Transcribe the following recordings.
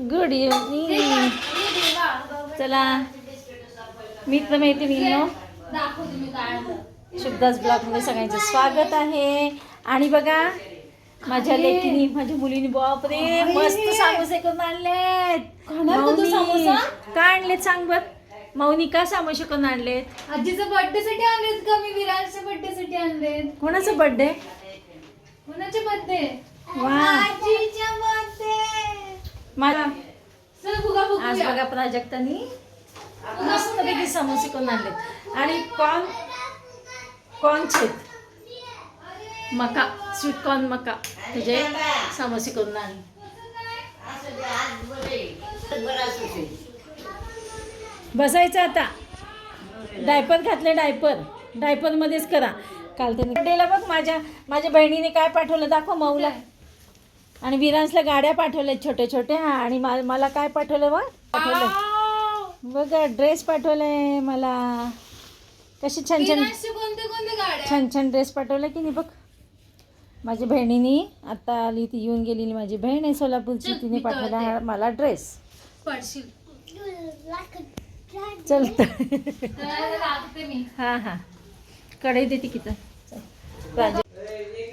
Good evening. चला मित्र मैत्रिणींनो, शुभदास ब्लॉगमध्ये सगळ्यांचं स्वागत आहे. आणि बघा माझ्या लेकीनी, माझ्या मुलीने बापरे मस्त समोसे करून आणलेत. का आणलेत सांग बर मौनी? का समोसे करून आणलेत? आजीच्या बर्थडे साठी आणलेत का? मी विराजच्या बर्थडे साठी आणलेत. कोणाचा बर्थडे? कोणाचे बर्थडे? वा, आजीच्या बर्थडे. माझा चल फुगा फुगूया. आज बघा प्राजक्तानी मस्तपैकी समोसे करून आणलेत. आणि कॉर्नचे मका, स्वीट कॉर्न मका तुझे समोसे करून आणले. बसायचं आता. डायपर घातले, डायपर मध्येच करा. काल त्याने बर्थडेला बघ माझ्या बहिणीने काय पाठवलं दाखव मऊला. आणि विरांसला गाड्या पाठवल्या छोट्या छोट्या. आणि मला काय पाठवलं पाठवलं बघा, ड्रेस पाठवलाय मला. कशी छान छान ड्रेस पाठवला की नाही बघ. माझ्या बहिणीने आता आली, ती येऊन गेलेली माझी बहीण आहे सोलापूरची, तिने पाठवला मला ड्रेस. चलत हा हा कढई देते की तर.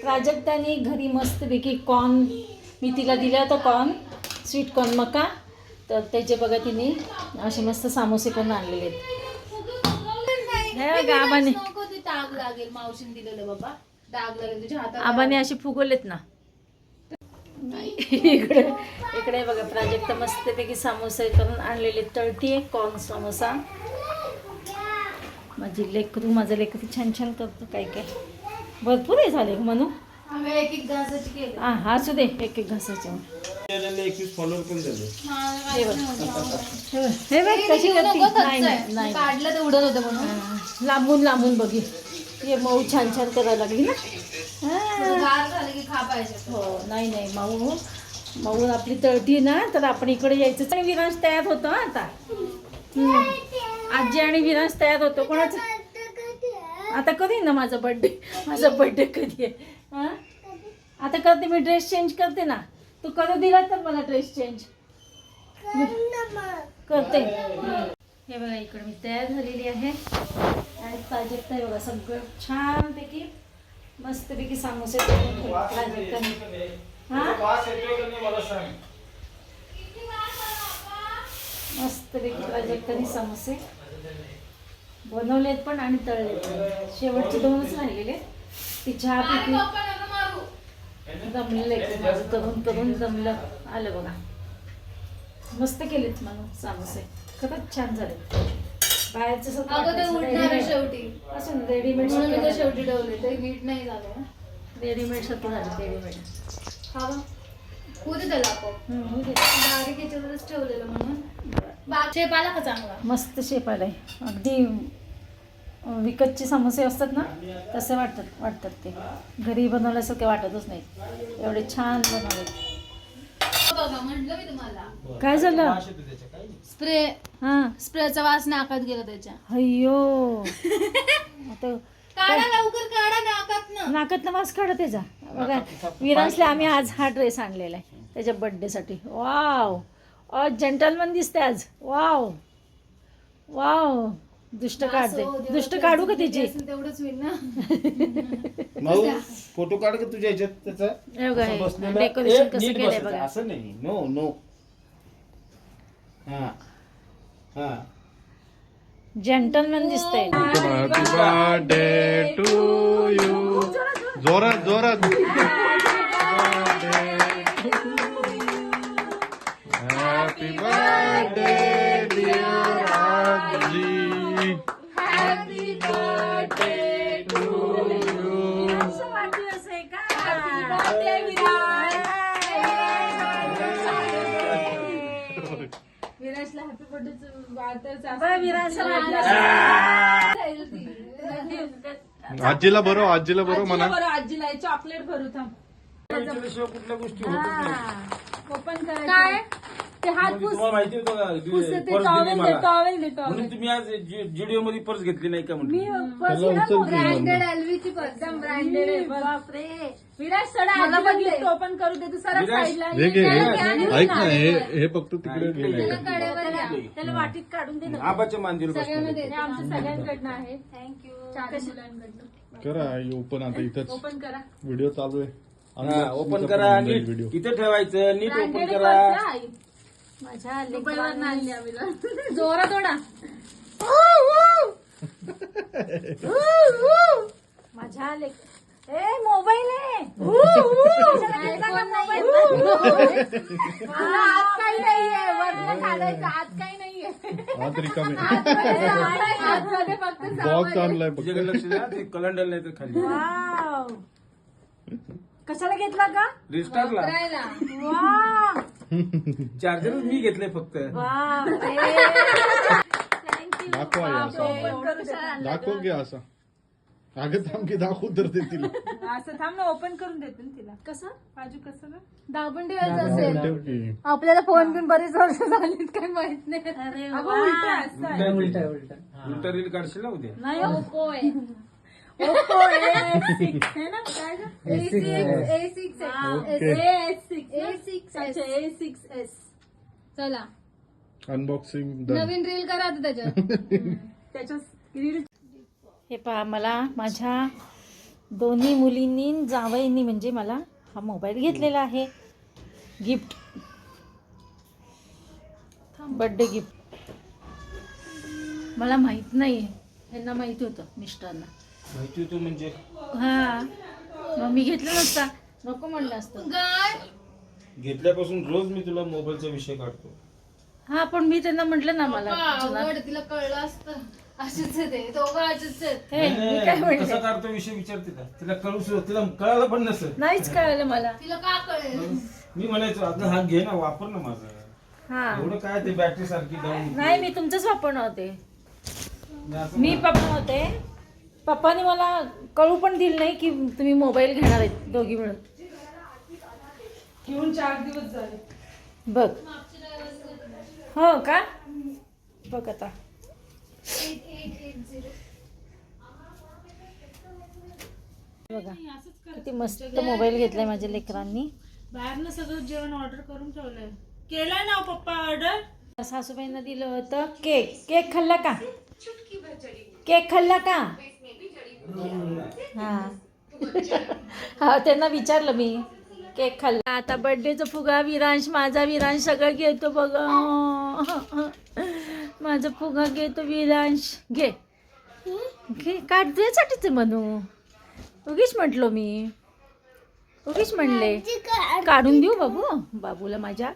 प्राजक्ताने घरी मस्तपैकी कॉर्न, मी तिला दिला होता कॉर्न, स्वीट कॉर्न मका, तर त्याचे बघा तिने असे मस्त समोसे करून आणलेले आहेत. आबाने असे फुगवलेत ना. इकडे बघा प्राजक्त मस्तपैकी समोसे करून आणलेले, तळतीये कॉर्न समोसा. माझं लेकरू छान छान करतो. काय भरपूर आहे झाले म्हणून. हा असू दे, एक घासाचे. हे बघ कशी नाही काढलं तर उडत होतं म्हणून लांबून बघी. हे मऊ छान करायला लागली ना. हो नाही मऊ आपली तळती ना, तर आपण इकडे यायचं. आणि विरांश तयार होतो आता. आजी आणि विरांश तयार होतो. कोणाचं आता कधी ना माझा बर्थडे कधी आहे? हा आता करते मी, ड्रेस चेंज करते ना. तू कधी दिला तर मला ड्रेस चेंज करते. हे बघा इकडे मी तयार झालेली आहे. आणि प्राजक्ता आहे बघा सगळं छानपैकी मस्तपैकी समोसे प्राजक्ताने. मस्तपैकी प्राजक्ताने समोसे बनवलेत पण आणि तळलेत पण. शेवटचे 2च राहिलेले. ती चहा पिती जमलेलं करून जमलं आलं बघा. मस्त केलेत म्हणून समोसे, खरंच छान झाले. बाहेरचं शेवटी असं रेडीमेड शेवटी ठेवले ते नीट नाही झालं. रेडीमेड सत्य झालं. रेडीमेड हा उद्या त्याला आपण डायरेक्ट याच्यावरच ठेवलेलं म्हणून. शेप आला का चांगला? मस्त शेप आलाय. अगदी विकतचे समोसे असतात ना तसे वाटतात ते. घरी बनवल्यासारखे वाटतच नाही, एवढे छान बनवले. बघा म्हटलं मी तुम्हाला. काय झालं? स्प्रेचा वास नाकात गेला त्याच्या. अय्यो आता काढा लवकर, काढा नाकातनं वास काढा त्याचा. बघा विरांसला आम्ही आज हा ड्रेस आणलेला आहे त्याच्या बर्थडेसाठी. वाव, जेंटलमन दिसते आज. वाव दुष्ट काढते. दुष्ट काढू का त्याची? तेवढंच होईल ना. फोटो काढ का तुझ्या ह्याच्यात त्याचा डेकोरेशन कसं केलंय बघा. असं नाही. नो हा जेंटलमॅन दिसतंय. Happy birthday to you. जोरात हॅपी बर्थडे डिअर आजी. Happy birthday to you. Happy birthday विराजला हॅपी बर्थडे. आजीला बरो म्हणा. आजीला चॉकलेट भरू थांब. कुठल्या गोष्टी ओपन काय ते हात म्हणजे पुस तुम्हाला माहिती होतं का पुसते ते पर्स टॉवेल दिली दे मला टॉवेल दे म्हणून टॉवेल तुम्ही आज जुडिओ मध्ये पर्स घेतली नाही का मी म्हणून पर्स त्याला उचल की ब्रँडेड मम्मा. एलवीची पर्स एकदम ब्रँडेड आहे बापरे विराज सडा मला आजीला पण दे. गिफ्ट ओपन करू दे तू सरा विराज, साईडला हे घे त्याला हे. घे. ऐक ना हे फक्त तिकडे इकडे गेलंय. ये. कडेवर घ्या. त्याला वाटीत काढून दे ना आबाच्या मांजरी सगळ्यांना बसतो दे. हे आमच्या सगळ्यांकडनं आहे थँक्यू चार मुलांकडनं करा ओपन आता इथंच ओपन करा व्हिडिओ चालू आहे ओपन करा नीट व्हिडिओ. तिथे ठेवायचं नीट ओपन ब्रँडेड करा पर्स आहे, आई. माझ्या लेकरांनी जोरा थोडा माझ्या लेक ए मोबाईल आहे आज काही नाहीये वरनं काढायचं आज काही नाहीये हात रिकामे आतमध्ये फक्त बॉक्स आणलाय फक्त. तुझ्याकडे लक्ष द्या ते कलंडर नाही तर खाली वाव. कशाला घेतला का रिस्टार्टला करायला वा चार्जरच मी घेतले फक्त दाखव आई असं दाखव की असं अगं थांब की दाखवू तर ते तिला असं थांब ना ओपन करून देते ना तिला कसं बाजू कसं ग? दाबून ठेवायचं असेल ठेव की. आपल्याला फोन घेऊन बरेच वर्ष झालीत काही माहित नाही अरे अगं, वा. उलटं असं आहे. उलटा रील काढशील ना उद्या नाही हो. ओप्पो आहे ओप्पो A6 है ना काय ग? A6 okay. A6 अच्छा A6s चला अनबॉक्सिंग डन. नवीन रील करा आता त्याच्यात त्याच्या रील हे पहा मला माझ्या दोन्ही मुलींनी जावईंनी म्हणजे मला हा मोबाईल घेतलेला आहे गिफ्ट बर्थडे गिफ्ट मला माहित नाही यांना माहिती होतं मिस्टरांना माहिती होतं म्हणजे हा मग मी घेतलं नसता नको म्हणलं असतं घेतल्यापासून रोज मी तुला मोबाईलचा विषय काढतो हा पण मी त्यांना म्हटलं ना मला जुना- अवघड तिला कळलं असतं असेच आहे ते दोघं असेच आहेत हे, मी काय नाही, कसा म्हणते काढतो विषय विचारते का तिला कळू तिला कळायला पण नसेल नाहीच कळलं मला तिला का कळेल मी म्हणायचो आता हा घे ना वापर ना माझा हा एवढं काय ते बॅटरी सारखी डाऊन नाही मी तुमचंच वापरणार होते मी पप्पा होते पप्पाने मला कळू पण दिलं नाही की तुम्ही मोबाईल घेणार आहेत दोघी मिळून घेऊन 4 दिवस झाले बघ हो का बघ आता बघा किती मस्त मोबाईल घेतलाय माझ्या लेकरांनी बाहेरनं सगळं जेवण ऑर्डर करून ठेवलंय केलंय ना हो पप्पा ऑर्डर सासूबाईंना दिलं होतं केक केक खाल्ला का केक खाल्ला का हा हा त्यांना विचारलं मी केक खाल्ला आता बर्थडेचा फुगा विरांश माझा विरांश सगळं घेतो बघ माझा फुगा घेतो विरांश घे घे काढ तुझ्यासाठीच आहे म्हणू उगीच म्हटलो मी उगीच म्हणले काढून देऊ बाबू बाबूला माझ्या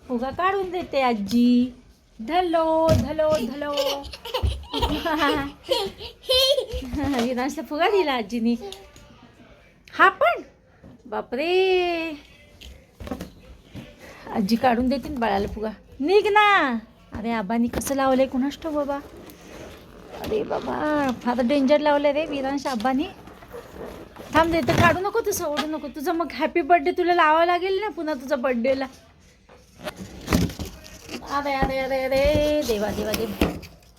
फुगा काढून देते आजी धलो धलो धलो विनाशला फुगा दिला आजीनी हा पण बापरे आजी काढून देते ना बाळाला फुगा निघ ना अरे आबानी कसं लावलंय कुणास ठाऊक बाबा अरे बाबा फार डेंजर लावलंय रे विरांश आबानी थांब देते काढू नको तू सोडू नको तुझं मग हॅपी बर्थडे तुला लावावं लागेल ना पुन्हा तुझा बर्थडेला अरे अरे अरे अरे देवा देवा देवा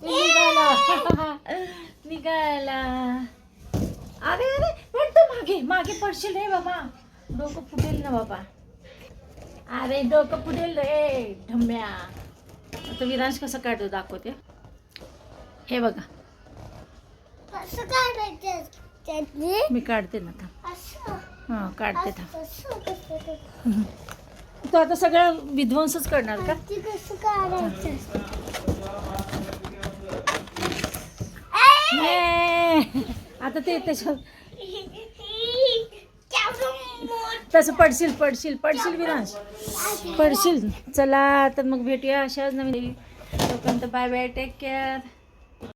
निघाला निघाला अरे अरे पण तू मागे मागे पडशील रे बाबा डोकं फुटेल ना बाबा अरे डोकं फुटेल रे ढम्म्या आता विरांश कसं काढतो दाखवते हे बघा मी काढते ना थांब हां काढते थांब तू आता सगळं विध्वंसच करणार का आता ते त्याच्या तसं पडशील पडशील पडशील विरांश पडशील चला तर मग भेटूया अशाच नवीन तोपर्यंत बाय बाय टेक केअर